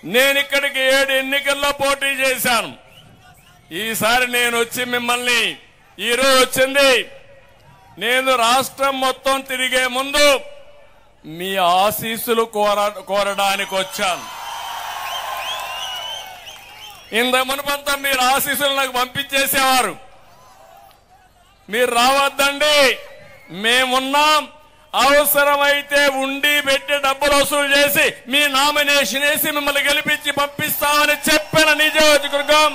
నేను ఇక్కడికి 7 ఎన్నికల్లో పోటీ చేశాను. ఈసారి నేను వచ్చి మిమ్మల్ని ఈరోజు వచ్చింది నేను రాష్ట్రం మొత్తం తిరిగే ముందు మీ ఆశీస్సులు కోరడానికి వచ్చాను. ఇంత మునుపంతా మీరు ఆశీస్సులు నాకు పంపించేసేవారు. మీరు రావద్దండి, మేమున్నాం, అవసరమైతే ఉండి పెట్టి డబ్బులు వసూలు చేసి మీ నామినేషన్ వేసి మిమ్మల్ని గెలిపించి పంపిస్తామని చెప్పిన నియోజకవర్గం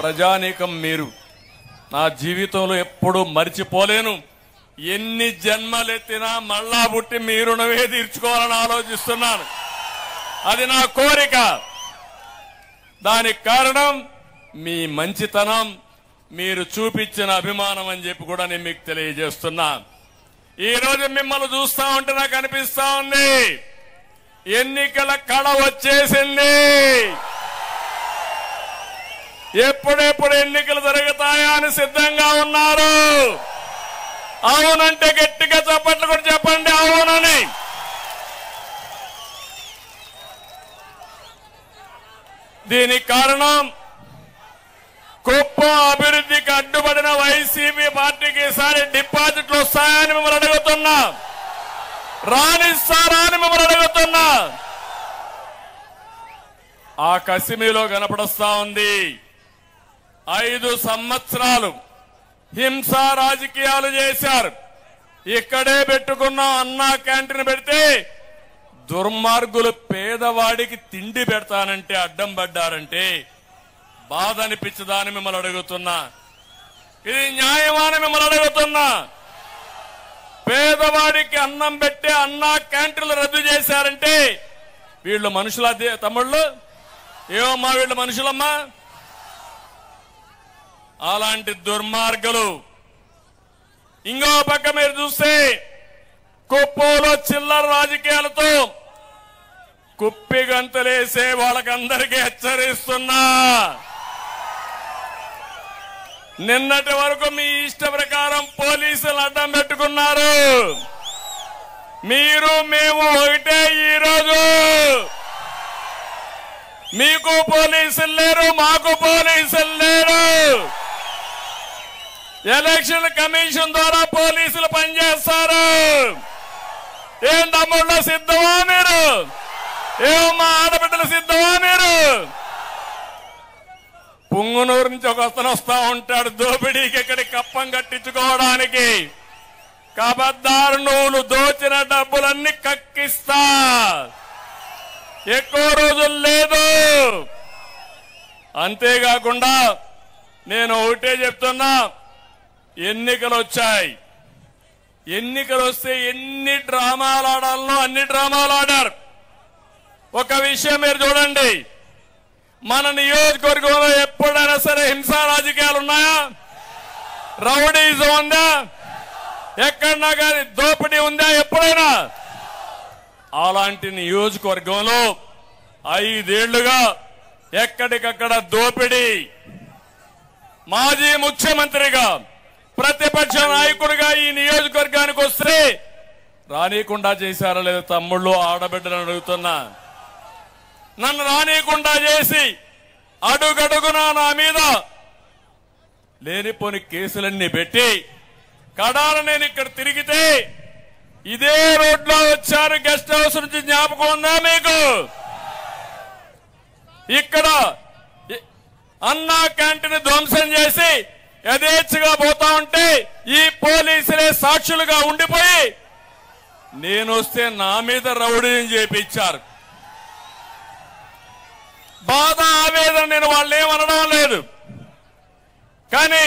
ప్రజానీకం మీరు. నా జీవితంలో ఎప్పుడూ మరిచిపోలేను. ఎన్ని జన్మలెత్తినా మళ్ళా పుట్టి మీ రుణమే తీర్చుకోవాలని ఆలోచిస్తున్నాను. అది నా కోరిక. దానికి కారణం మీ మంచితనం, మీరు చూపించిన అభిమానం అని చెప్పి కూడా నేను మీకు తెలియజేస్తున్నా. ఈ రోజు మిమ్మల్ని చూస్తా ఉంటే నాకు అనిపిస్తా ఉంది ఎన్నికల కళ వచ్చేసింది. ఎప్పుడెప్పుడు ఎన్నికలు జరుగుతాయా అని సిద్ధంగా ఉన్నారు. అవునంటే గట్టిగా చప్పట్లు కూడా చెప్పండి అవునని. దీనికి కారణం కుప్పం అభివృద్ధికి అడ్డుపడిన వైసీపీ పార్టీకి ఈసారి డిపాజిట్లు వస్తాయని మిమ్మల్ని అడుగుతున్నా, రాణిస్తారా అని మిమ్మల్ని అడుగుతున్నా. ఆ కసి మీలో కనపడస్తా ఉంది. 5 సంవత్సరాలు హింసా రాజకీయాలు చేశారు. ఇక్కడే పెట్టుకున్న అన్నా క్యాంటీన్ పెడితే దుర్మార్గులు పేదవాడికి తిండి పెడతానంటే అడ్డం పడ్డారంటే బాధ అనిపించదా అని మిమ్మల్ని అడుగుతున్నా. ఇది న్యాయమాని మిమ్మల్ని అడుగుతున్నా. పేదవాడికి అన్నం పెట్టే అన్నా క్యాంటీన్లు రద్దు చేశారంటే వీళ్ళు మనుషుల తమ్ముళ్ళు ఏమమ్మా, వీళ్ళు మనుషులమ్మా? అలాంటి దుర్మార్గులు. ఇంకో పక్క మీరు చూస్తే కుప్పంలో చిల్లర రాజకీయాలతో కుప్పి గంతలేసే వాళ్ళకందరికీ హెచ్చరిస్తున్నా. నిన్నటి వరకు మీ ఇష్ట ప్రకారం పోలీసులు అడ్డం పెట్టుకున్నారు. మీరు మేము ఒకటే. ఈరోజు మీకు పోలీసులు లేరు, మాకు పోలీసులు లేరు. ఎలక్షన్ కమిషన్ ద్వారా పోలీసులు పనిచేస్తారు. ఏం తమ్ముళ్ళ సిద్ధమా మీరు? ఏమమ్మా ఆడబిడ్డలు సిద్ధమా మీరు? పుంగునూరు నుంచి ఒక అతను వస్తా ఉంటాడు దోపిడీకి ఇక్కడి కప్పం కట్టించుకోవడానికి. కబద్దారు, నువ్వు దోచిన డబ్బులన్నీ కక్కిస్తా. ఎక్కువ రోజులు లేదు. అంతేకాకుండా నేను ఒకటే చెప్తున్నా, ఎన్నికలు వచ్చాయి. ఎన్నికలు వస్తే ఎన్ని డ్రామాలు ఆడాలనో అన్ని డ్రామాలు ఆడారు. ఒక విషయం మీరు చూడండి, మన నియోజకవర్గంలో ఎప్పుడైనా సరే హింసా రాజకీయాలు ఉన్నాయా? రౌడీజం ఉందా? ఎక్కడన్నా కానీ దోపిడీ ఉందా ఎప్పుడైనా? అలాంటి నియోజకవర్గంలో 5 ఏళ్లుగా ఎక్కడికక్కడ దోపిడీ. మాజీ ముఖ్యమంత్రిగా ప్రతిపక్ష నాయకుడిగా ఈ నియోజకవర్గానికి వస్తే రానీకుండా చేశారా లేదా తమ్ముళ్ళు ఆడబిడ్డలను అడుగుతున్నా. నన్ను రానీకుండా చేసి అడుగడుగునా నా మీద లేనిపోని కేసులన్నీ పెట్టి కడాల నేను ఇక్కడ తిరిగితే ఇదే రోడ్లో వచ్చారు. గెస్ట్ హౌస్ నుంచి జ్ఞాపకం ఉందా మీకు? ఇక్కడ అన్నా క్యాంటీన్ ధ్వంసం చేసి యథేచ్ఛగా పోతా ఉంటే ఈ పోలీసులే సాక్షులుగా ఉండిపోయి నేను వస్తే నా మీద రౌడీని చేపించారు. బాధ ఆవేదన నేను వాళ్ళు ఏమనడం లేదు, కానీ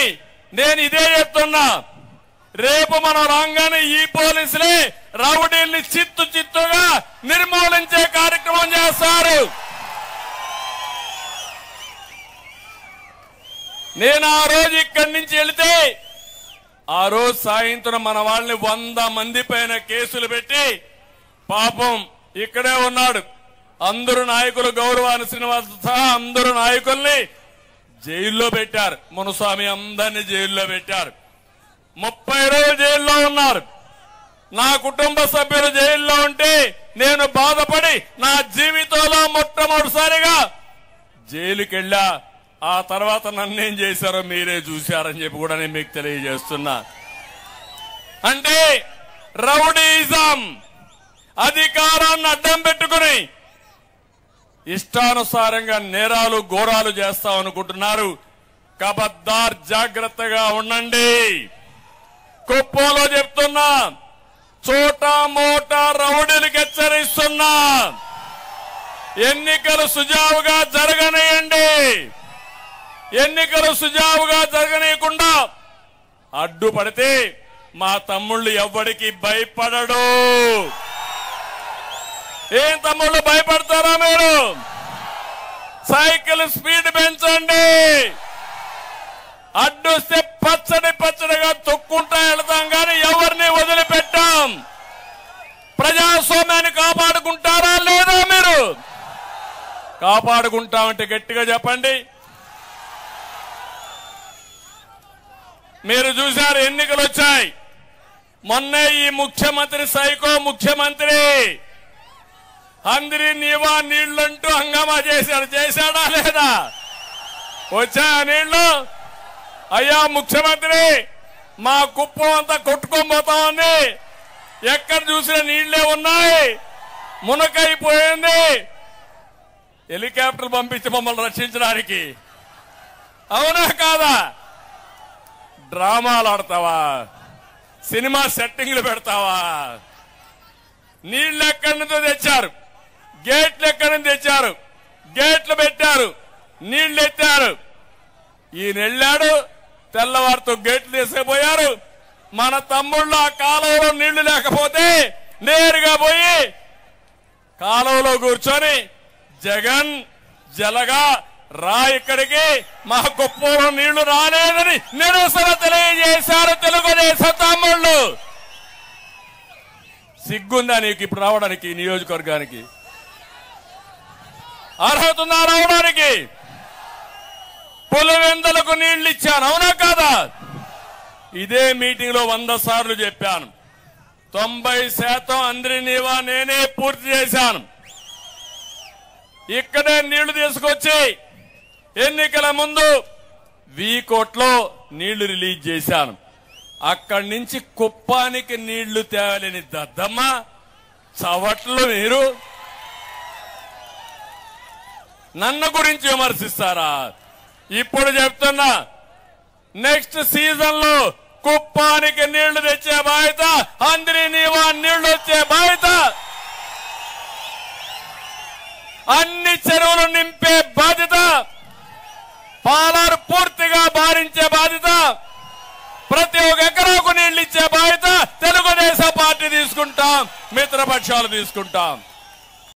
నేను ఇదే చెప్తున్నా, రేపు మనం రాగానే ఈ పోలీసులే రౌడీల్ని చిత్తుగా నిర్మూలించే కార్యక్రమం చేస్తారు. నేను ఆ రోజు ఇక్కడి నుంచి వెళితే ఆ రోజు సాయంత్రం మన వాళ్ళని 100 మంది పైన కేసులు పెట్టి పాపం ఇక్కడే ఉన్నాడు అందరూ నాయకులు గౌరవాని శ్రీనివాస్ సహా అందరూ నాయకుల్ని జైల్లో పెట్టారు. మునుస్వామి అందరినీ జైల్లో పెట్టారు. 30 రోజులు జైల్లో ఉన్నారు. నా కుటుంబ సభ్యులు జైల్లో ఉంటే నేను బాధపడి నా జీవితం జీవితంలో మొట్టమొదటిసారిగా జైలుకెళ్ళా. ఆ తర్వాత నన్నేం చేశారో మీరే చూశారని చెప్పి కూడా నేను మీకు తెలియజేస్తున్నా. అంటే రౌడీయిజం, అధికారాన్ని అడ్డం పెట్టుకుని ఇష్టానుసారంగా నేరాలు ఘోరాలు చేస్తామనుకుంటున్నారు. కబద్దార్, జాగ్రత్తగా ఉండండి. కుప్పంలో చెప్తున్నా, చోటా మోటా రౌడీలకు హెచ్చరిస్తున్నా, ఎన్నికలు సుజావుగా జరగనియండి. ఎన్నికలు సుజావుగా జరగనీయకుండా అడ్డుపడితే మా తమ్ముళ్ళు ఎవ్వడికి భయపడడు. ఏం తమ్ముళ్ళు భయపడతారా మీరు? సైకిల్ స్పీడ్ పెంచండి. అడ్డొస్తే పచ్చడి పచ్చడిగా తొక్కుంటా వెళతాం కానీ ఎవరిని వదిలిపెట్టాం. ప్రజాస్వామ్యాన్ని కాపాడుకుంటారా లేదా? మీరు కాపాడుకుంటామంటే గట్టిగా చెప్పండి. మీరు చూశారు, ఎన్నికలు వచ్చాయి. మొన్నే ఈ ముఖ్యమంత్రి సైకో ముఖ్యమంత్రి అందరి నీవా నీళ్లంటూ హంగామా చేశాడు. చేశాడా లేదా? వచ్చాయా నీళ్లు? అయ్యా ముఖ్యమంత్రి, మా కుప్పం అంతా కొట్టుకోబోతా ఉంది. ఎక్కడ చూసినా నీళ్లే ఉన్నాయి, మునకైపోయింది. హెలికాప్టర్ పంపించి మమ్మల్ని రక్షించడానికి. అవునా కాదా? డ్రామాలు ఆడతావా? సినిమా సెట్టింగ్లు పెడతావా? నీళ్లు ఎక్కడి నుంచో తెచ్చారు, గేట్లు ఎక్కడి నుంచి తెచ్చారు, గేట్లు పెట్టారు, నీళ్లు ఎత్తారు. ఈయన వెళ్ళాడు, తెల్లవారితో గేట్లు తీసుకుపోయారు. మన తమ్ముళ్ళు ఆ కాలువలో నీళ్లు లేకపోతే నేరుగా పోయి కాలువలో కూర్చొని జగన్ జలగా రా, ఇక్కడికి మా కుప్పంలో నీళ్లు రాలేదని నిరసన తెలియజేశారు తెలుగుదేశం తమ్ముళ్ళు. సిగ్గుందా నీకు ఇప్పుడు రావడానికి? నియోజకవర్గానికి అర్హత ఉందా రావడానికి? పులివెందులకు నీళ్లు ఇచ్చాను, అవునా కాదా? ఇదే మీటింగ్ లో 100 సార్లు చెప్పాను. 90% అందరి నీవా నేనే పూర్తి చేశాను. ఇక్కడే నీళ్లు తీసుకొచ్చి ఎన్నికల ముందు వీకోట్లో నీళ్లు రిలీజ్ చేశాను. అక్కడి నుంచి కుప్పానికి నీళ్లు తేవాలని దద్దమ్మ చవట్లు. మీరు నన్ను గురించి విమర్శిస్తారా? ఇప్పుడు చెప్తున్నా, నెక్స్ట్ సీజన్ లో కుప్పానికి నీళ్లు తెచ్చే బాధ్యత, అందరి నీవా నీళ్లు వచ్చే బాధ్యత, అన్ని చెరువులు నింపే బాధ్యత, పాలారు పూర్తిగా భారించే బాధ్యత, ప్రతి ఒక్క ఎకరాకు నీళ్లు ఇచ్చే బాధ్యత తెలుగుదేశం పార్టీ తీసుకుంటాం, మిత్రపక్షాలు తీసుకుంటాం.